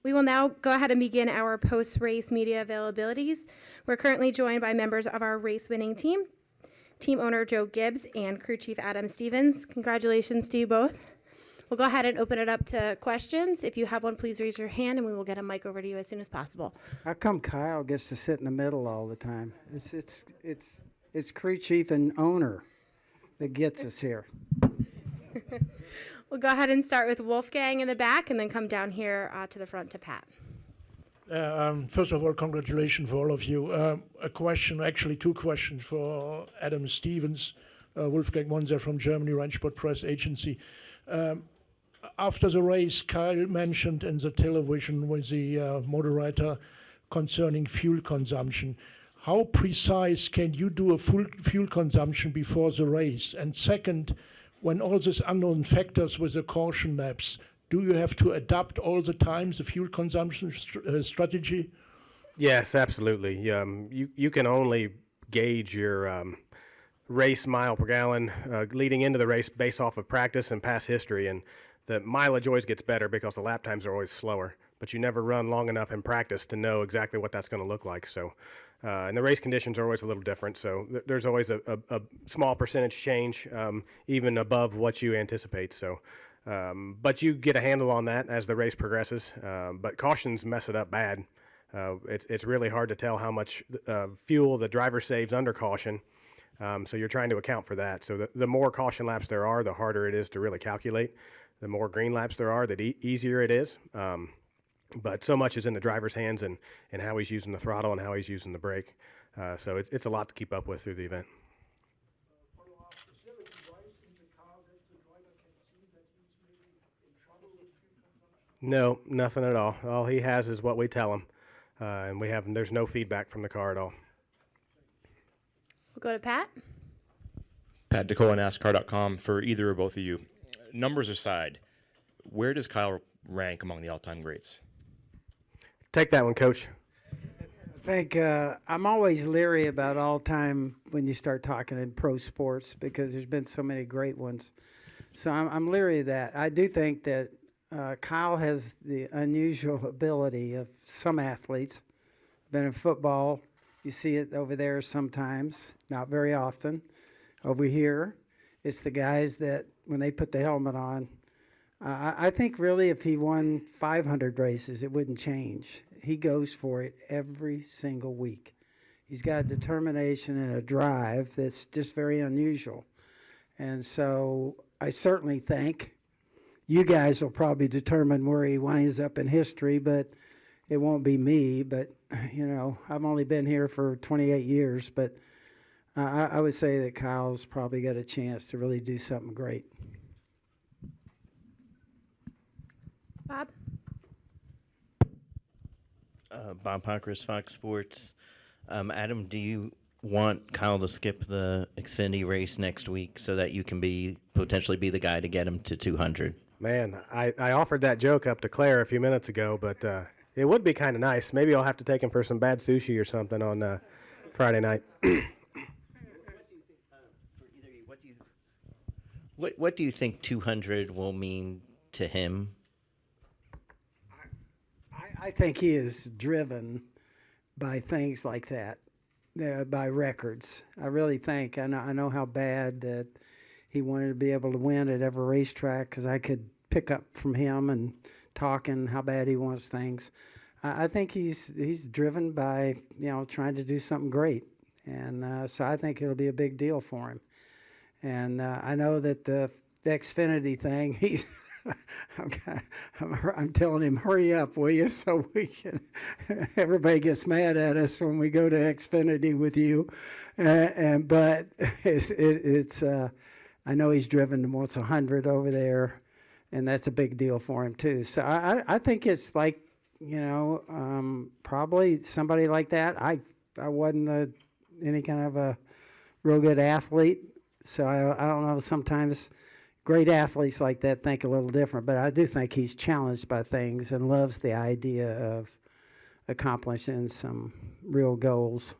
We will now go ahead and begin our post-race media availabilities. We're currently joined by members of our race-winning team, team owner Joe Gibbs and crew chief Adam Stevens. Congratulations to you both. We'll go ahead and open it up to questions. If you have one, please raise your hand and we will get a mic over to you as soon as possible. How come Kyle gets to sit in the middle all the time? It's crew chief and owner that gets us here. We'll go ahead and start with Wolfgang in the back and then come down here to the front to Pat. First of all, congratulations for all of you. A question, actually two questions for Adam Stevens. Wolfgang Monser from Germany, Rheinsport Press Agency. After the race, Kyle mentioned in the television with the moderator concerning fuel consumption. How precise can you do a full fuel consumption before the race? And second, when all these unknown factors with the caution laps, do you have to adapt all the time the fuel consumption strategy? Yes, absolutely. You can only gauge your race mile per gallon leading into the race based off of practice and past history. And the mileage always gets better because the lap times are always slower. But you never run long enough in practice to know exactly what that's going to look like. So, and the race conditions are always a little different. So there's always a small percentage change, even above what you anticipate. So, but you get a handle on that as the race progresses. But cautions mess it up bad. It's really hard to tell how much fuel the driver saves under caution. So you're trying to account for that. So the more caution laps there are, the harder it is to really calculate. The more green laps there are, the easier it is. But so much is in the driver's hands and how he's using the throttle and how he's using the brake. So it's a lot to keep up with through the event. No, nothing at all. All he has is what we tell him. And there's no feedback from the car at all. We'll go to Pat. Pat DeCola, NASCAR.com. For either or both of you, numbers aside, where does Kyle rank among the all-time greats? Take that one, Coach. I think I'm always leery about all-time when you start talking in pro sports because there's been so many great ones. So I'm leery of that. I do think that Kyle has the unusual ability of some athletes. Been in football. You see it over there sometimes, not very often. Over here, it's the guys that when they put the helmet on, I think really if he won 500 races, it wouldn't change. He goes for it every single week. He's got a determination and a drive that's just very unusual. And so I certainly think you guys will probably determine where he winds up in history, but it won't be me. But, you know, I've only been here for 28 years, but I would say that Kyle's probably got a chance to really do something great. Bob? Bob Pockris, Fox Sports. Adam, do you want Kyle to skip the Xfinity race next week so that you can potentially be the guy to get him to 200? Man, I offered that joke up to Claire a few minutes ago, but it would be kind of nice. Maybe I'll have to take him for some bad sushi or something on Friday night. What do you think 200 will mean to him? I think he is driven by things like that, by records. I really think. I know how bad that he wanted to be able to win at every racetrack because I could pick up from him and talking how bad he wants things. I think he's driven by, you know, trying to do something great. And so I think it'll be a big deal for him. And I know that the Xfinity thing, he's I'm telling him, hurry up, will you? So we can. Everybody gets mad at us when we go to Xfinity with you, but it's I know he's driven to what's 100 over there, and that's a big deal for him too. So I think it's like, you know, probably somebody like that. I wasn't any kind of a real good athlete, so I don't know. Sometimes great athletes like that think a little different, but I do think he's challenged by things and loves the idea of accomplishing some real goals.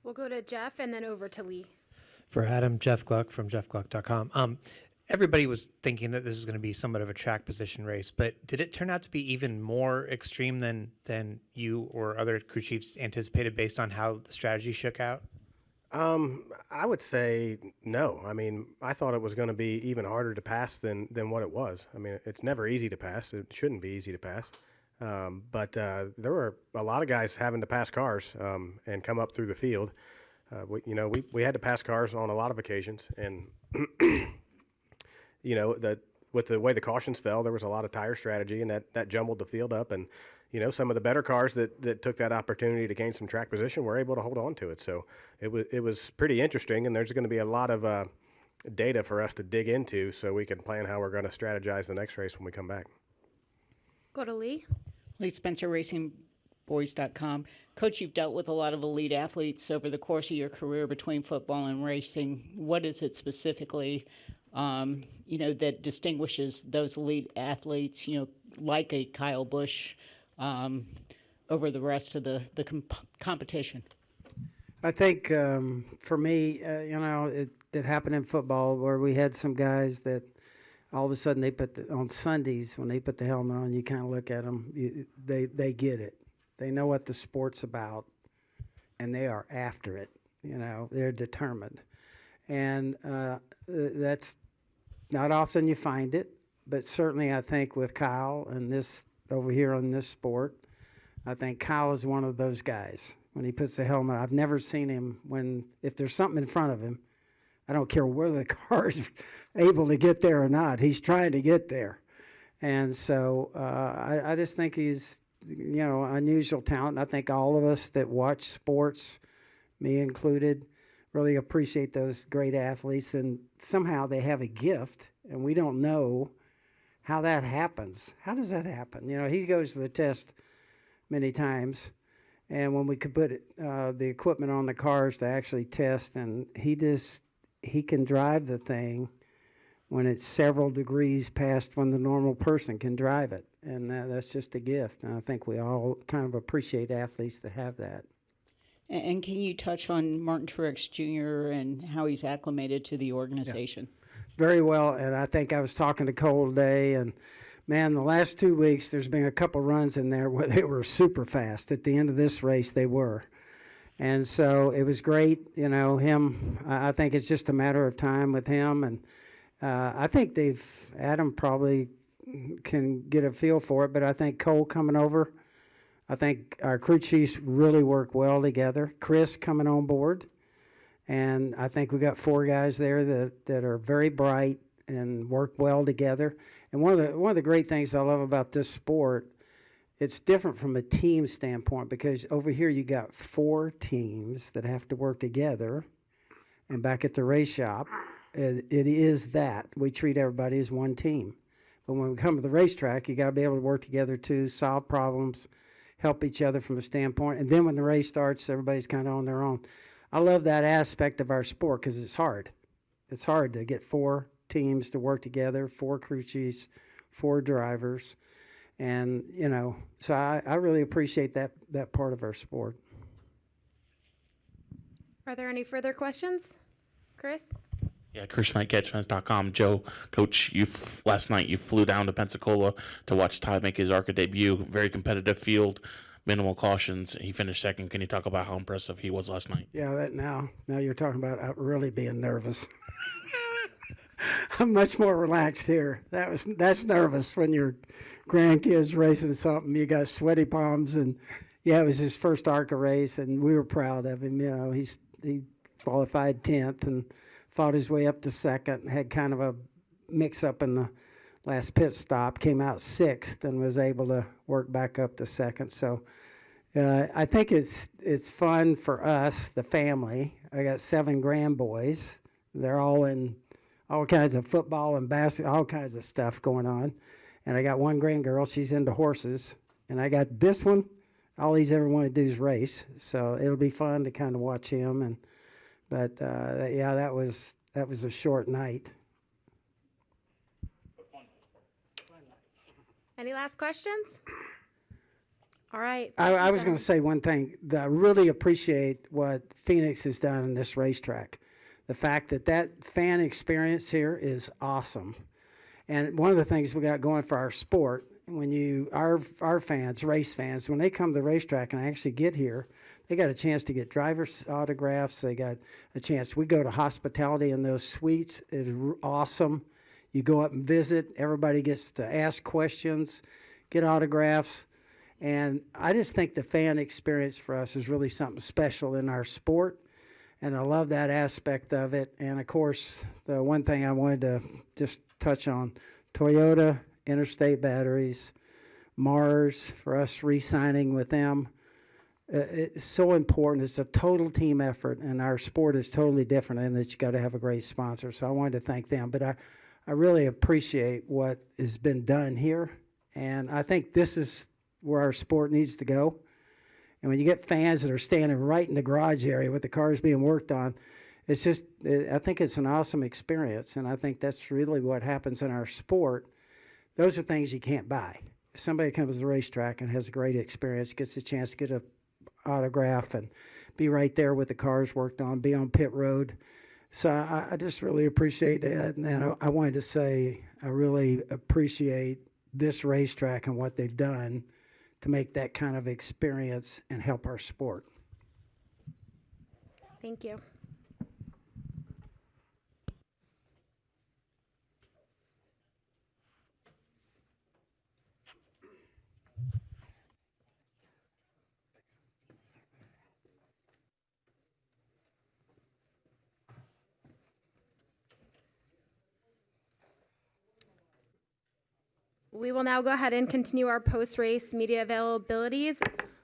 We'll go to Jeff and then over to Lee. For Adam, Jeff Gluck from jeffgluck.com. Everybody was thinking that this is going to be somewhat of a track position race, but did it turn out to be even more extreme than you or other crew chiefs anticipated based on how the strategy shook out? I would say no. I mean, I thought it was going to be even harder to pass than what it was. I mean, it's never easy to pass. It shouldn't be easy to pass. But there were a lot of guys having to pass cars and come up through the field. We had to pass cars on a lot of occasions, and with the way the cautions fell, there was a lot of tire strategy, and that jumbled the field up. And some of the better cars that took that opportunity to gain some track position were able to hold on to it. So it was pretty interesting, and there's going to be a lot of data for us to dig into so we can plan how we're going to strategize the next race when we come back. Go to Lee. Lee Spencer, RacingBoys.com. Coach, you've dealt with a lot of elite athletes over the course of your career between football and racing. What is it specifically, that distinguishes those elite athletes, like a Kyle Busch, over the rest of the competition? I think for me, it happened in football where we had some guys that all of a sudden on Sundays when they put the helmet on, you kind of look at them, they get it. They know what the sport's about, and they are after it. They're determined. And that's not often you find it, but certainly I think with Kyle and this over here on this sport, I think Kyle is one of those guys. When he puts the helmet, I've never seen him if there's something in front of him, I don't care whether the car is able to get there or not, he's trying to get there. And so I just think he's, unusual talent. And I think all of us that watch sports, me included, really appreciate those great athletes. And somehow they have a gift, and we don't know how that happens. How does that happen? He goes to the test many times, and when we could put the equipment on the cars to actually test, and he can drive the thing when it's several degrees past when the normal person can drive it, and that's just a gift. And I think we all kind of appreciate athletes that have that. And can you touch on Martin Truex Jr. and how he's acclimated to the organization? Yeah. Very well, and I think I was talking to Cole today, and man, the last 2 weeks there's been a couple runs in there where they were super fast. At the end of this race, they were. And so it was great, him. I think it's just a matter of time with him, and I think Adam probably can get a feel for it, but I think Cole coming over, I think our crew chiefs really work well together. Chris coming on board, and I think we got 4 guys there that are very bright and work well together. And one of the great things I love about this sport, it's different from a team standpoint, because over here you got 4 teams that have to work together, and back at the race shop, it is that. We treat everybody as one team. But when we come to the racetrack, you got to be able to work together too, solve problems, help each other from a standpoint. And then when the race starts, everybody's kind of on their own. I love that aspect of our sport because it's hard. It's hard to get 4 teams to work together, 4 crew chiefs, 4 drivers. And, so I really appreciate that part of our sport. Are there any further questions? Chris? Yeah, Chris Knight, GetFans.com. Joe, Coach, last night you flew down to Pensacola to watch Ty make his ARCA debut. Very competitive field, minimal cautions. He finished second. Can you talk about how impressive he was last night? Yeah, now you're talking about really being nervous. I'm much more relaxed here. That's nervous when your grandkids racing something. You got sweaty palms, and yeah, it was his first ARCA race, and we were proud of him. He qualified 10th and fought his way up to second. Had kind of a mix-up in the last pit stop. Came out 6th and was able to work back up to second. So I think it's fun for us, the family. I got 7 grandboys. They're all in all kinds of football and basketball, all kinds of stuff going on. And I got 1 grandgirl. She's into horses. And I got this one. All he's ever wanted to do is race. So it'll be fun to kind of watch him. But that was a short night. Any last questions? All right. I was going to say one thing. I really appreciate what Phoenix has done in this racetrack. the fact that that fan experience here is awesome. And one of the things we got going for our sport, when our fans, race fans, when they come to the racetrack and actually get here, they got a chance to get driver's autographs. They got a chance. We go to hospitality in those suites. It is awesome. You go up and visit. Everybody gets to ask questions, get autographs. And I just think the fan experience for us is really something special in our sport. And I love that aspect of it. And, of course, the one thing I wanted to just touch on, Toyota, Interstate Batteries, Mars, for us re-signing with them. It's so important. It's a total team effort, and our sport is totally different in that you got to have a great sponsor. So I wanted to thank them. But I really appreciate what has been done here, and I think this is where our sport needs to go. And when you get fans that are standing right in the garage area with the cars being worked on, it's just, I think it's an awesome experience, and I think that's really what happens in our sport. Those are things you can't buy. If somebody comes to the racetrack and has a great experience, gets a chance to get an autograph and be right there with the cars worked on, be on pit road. So I just really appreciate that. And I wanted to say I really appreciate this racetrack and what they've done to make that kind of experience and help our sport. Thank you. We will now go ahead and continue our post-race media availabilities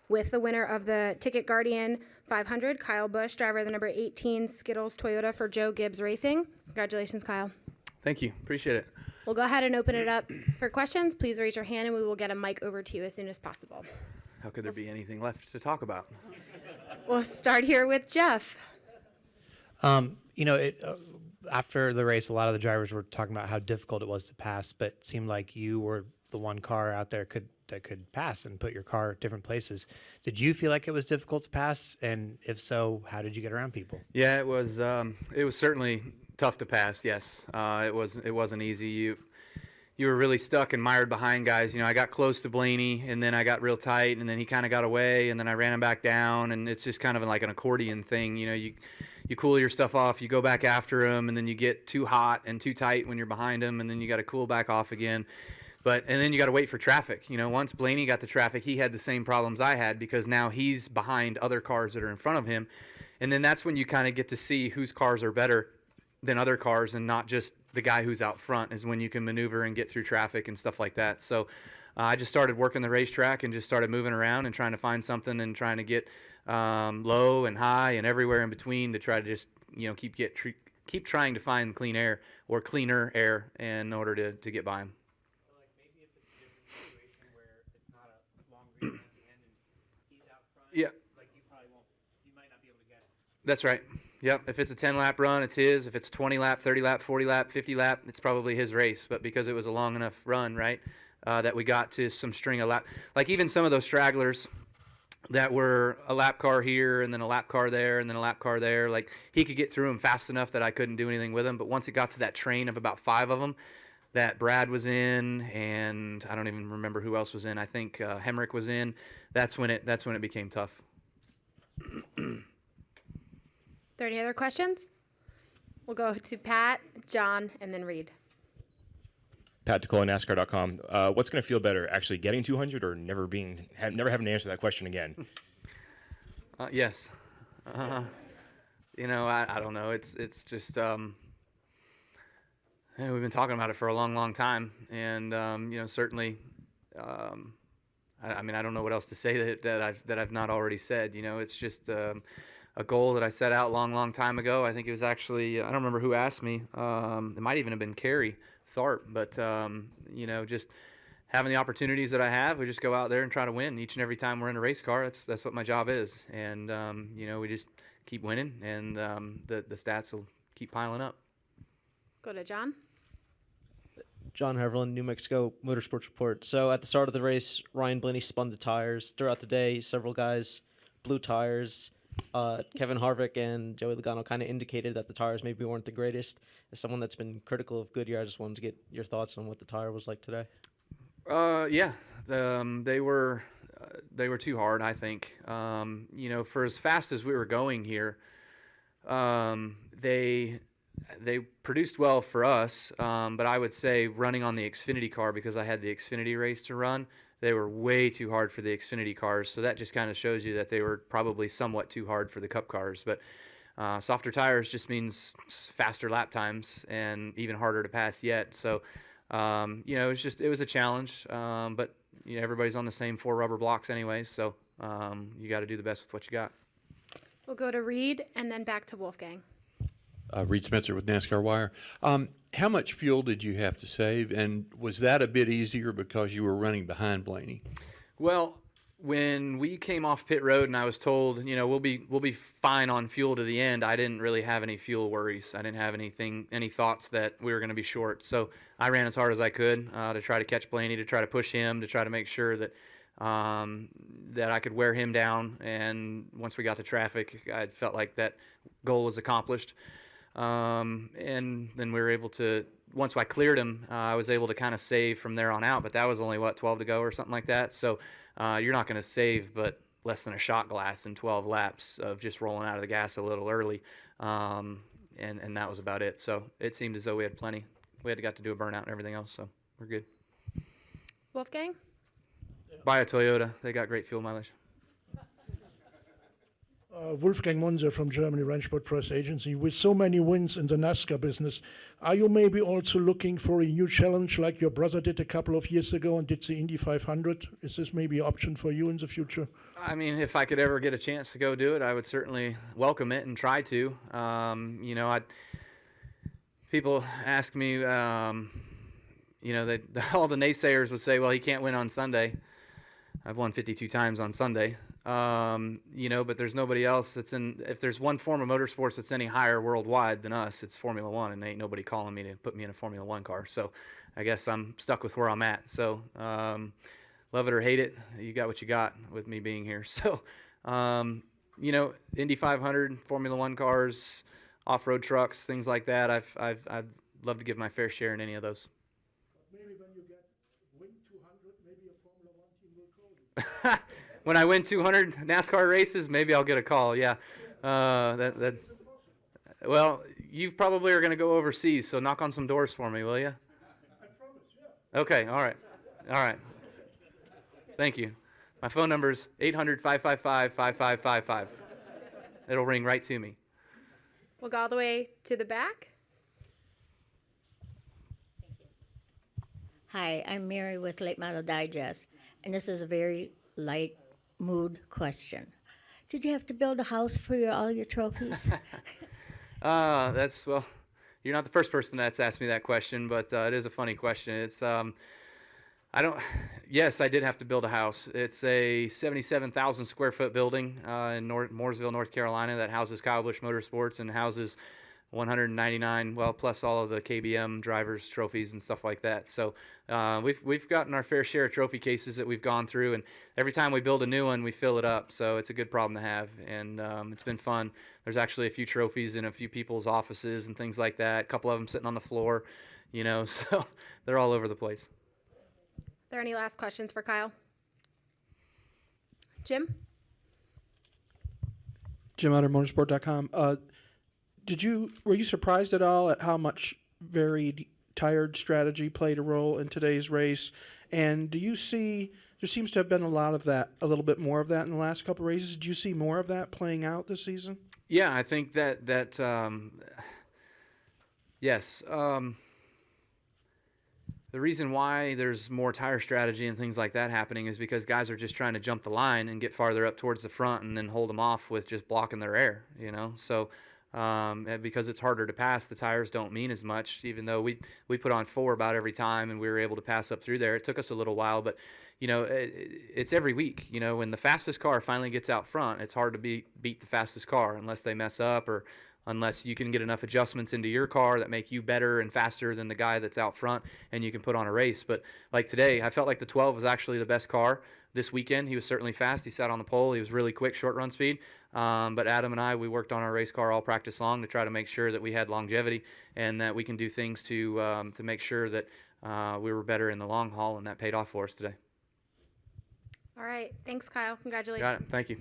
with the winner of the Ticket Guardian 500, Kyle Busch, driver of the number 18 Skittles Toyota for Joe Gibbs Racing. Congratulations, Kyle. Thank you. Appreciate it. We'll go ahead and open it up for questions. Please raise your hand and we will get a mic over to you as soon as possible. How could there be anything left to talk about? We'll start here with Jeff. After the race, a lot of the drivers were talking about how difficult it was to pass, but it seemed like you were the one car out there that could pass and put your car at different places. Did you feel like it was difficult to pass? And if so, how did you get around people? Yeah, it was certainly tough to pass. Yes, it wasn't easy. You were really stuck and mired behind guys. I got close to Blaney, and then I got real tight, and then he kind of got away, and then I ran him back down, and it's just kind of like an accordion thing. You cool your stuff off, you go back after him, and then you get too hot and too tight when you're behind him, and then you got to cool back off again. And then you got to wait for traffic. Once Blaney got the traffic, he had the same problems I had because now he's behind other cars that are in front of him. And then that's when you kind of get to see whose cars are better than other cars and not just the guy who's out front, is when you can maneuver and get through traffic and stuff like that. So I just started working the racetrack and just started moving around and trying to find something and trying to get low and high and everywhere in between to try to just keep trying to find clean air or cleaner air in order to get by him. So like maybe if it's a different situation where it's not a long race at the end and he's out front, yeah, like you might not be able to get it. That's right. Yep. If it's a 10-lap run, it's his. If it's 20 lap, 30 lap, 40 lap, 50 lap, it's probably his race. But because it was a long enough run, right, that we got to some string of lap, like even some of those stragglers that were a lap car here and then a lap car there and then a lap car there, like he could get through them fast enough that I couldn't do anything with him. But once it got to that train of about 5 of them that Brad was in, and I don't even remember who else was in. I think Hemrick was in. That's when it became tough. Are there any other questions? We'll go to Pat, John, and then Reed. Pat DeCola, NASCAR.com. What's going to feel better, actually getting 200 or never having to answer that question again? Yes. I don't know. It's just we've been talking about it for a long, long time, and certainly. I don't know what else to say that I've not already said. It's just a goal that I set out long time ago. I think it was actually, I don't remember who asked me. It might even have been Carrie Tharp, but just having the opportunities that I have, we just go out there and try to win each and every time we're in a race car. That's what my job is, and we just keep winning, and the stats will keep piling up. Go to John. John Heverland, New Mexico Motorsports Report. So at the start of the race, Ryan Blaney spun the tires. Throughout the day, several guys blew tires. Kevin Harvick and Joey Logano kind of indicated that the tires maybe weren't the greatest. As someone that's been critical of Goodyear, I just wanted to get your thoughts on what the tire was like today. Yeah, they were too hard, I think. For as fast as we were going here, they produced well for us. But I would say running on the Xfinity car, because I had the Xfinity race to run, they were way too hard for the Xfinity cars. So that just kind of shows you that they were probably somewhat too hard for the Cup cars. But softer tires just means faster lap times and even harder to pass yet. So, it was a challenge. But everybody's on the same 4 rubber blocks anyways. So you got to do the best with what you got. We'll go to Reed and then back to Wolfgang. Reed Spencer with NASCAR Wire. How much fuel did you have to save, and was that a bit easier because you were running behind Blaney? Well, when we came off pit road and I was told, we'll be fine on fuel to the end, I didn't really have any fuel worries. I didn't have any thoughts that we were going to be short. So I ran as hard as I could to try to catch Blaney, to try to push him, to try to make sure that I could wear him down. And once we got to traffic, I felt like that goal was accomplished. And then we were able to, once I cleared him, I was able to kind of save from there on out, but that was only 12 to go or something like that. So, you're not going to save but less than a shot glass in 12 laps of just rolling out of the gas a little early. And that was about it. So it seemed as though we had plenty. We got to do a burnout and everything else. So we're good. Wolfgang? Buy a Toyota. They got great fuel mileage. Wolfgang Munzer from Germany, Rennsport Press Agency. With so many wins in the NASCAR business, are you maybe also looking for a new challenge like your brother did a couple of years ago and did the Indy 500? Is this maybe an option for you in the future? I mean, if I could ever get a chance to go do it, I would certainly welcome it and try to. People ask me, all the naysayers would say, well, he can't win on Sunday. I've won 52 times on Sunday. But there's nobody else if there's one form of motorsports that's any higher worldwide than us, it's Formula One, and ain't nobody calling me to put me in a Formula One car. So I guess I'm stuck with where I'm at. So, love it or hate it, you got what you got with me being here. So, Indy 500, Formula One cars, off-road trucks, things like that. I'd love to give my fair share in any of those. Maybe when you get win 200, maybe a Formula One team will call you. When I win 200 NASCAR races, maybe I'll get a call. Yeah. Well, you probably are going to go overseas, so knock on some doors for me, will you? I promise, yeah. Okay. All right. Thank you. My phone number is 800-555-5555. It'll ring right to me. We'll go all the way to the back. Hi, I'm Mary with Late Model Digest, and this is a very light mood question. Did you have to build a house for all your trophies? You're not the first person that's asked me that question, but it is a funny question. It's yes, I did have to build a house. It's a 77,000 square foot building in Mooresville, North Carolina, that houses Kyle Busch Motorsports and houses 199, plus all of the KBM drivers' trophies and stuff like that. So we've gotten our fair share of trophy cases that we've gone through, and every time we build a new one, we fill it up. So it's a good problem to have, and it's been fun. There's actually a few trophies in a few people's offices and things like that. A couple of them sitting on the floor, so they're all over the place. Are there any last questions for Kyle? Jim? Jim Utter, motorsport.com. Were you surprised at all at how much varied tired strategy played a role in today's race? And do you see, there seems to have been a little bit more of that in the last couple of races. Do you see more of that playing out this season? Yeah, I think that yes. The reason why there's more tire strategy and things like that happening is because guys are just trying to jump the line and get farther up towards the front and then hold them off with just blocking their air, So because it's harder to pass, the tires don't mean as much, even though we put on 4 about every time and we were able to pass up through there. It took us a little while, but it's every week. When the fastest car finally gets out front, it's hard to beat the fastest car unless they mess up or unless you can get enough adjustments into your car that make you better and faster than the guy that's out front, and you can put on a race. But like today, I felt like the 12 was actually the best car this weekend. He was certainly fast. He sat on the pole. He was really quick, short run speed. But Adam and I, we worked on our race car all practice long to try to make sure that we had longevity and that we can do things to make sure that we were better in the long haul, and that paid off for us today. All right. Thanks, Kyle. Congratulations. Got it. Thank you.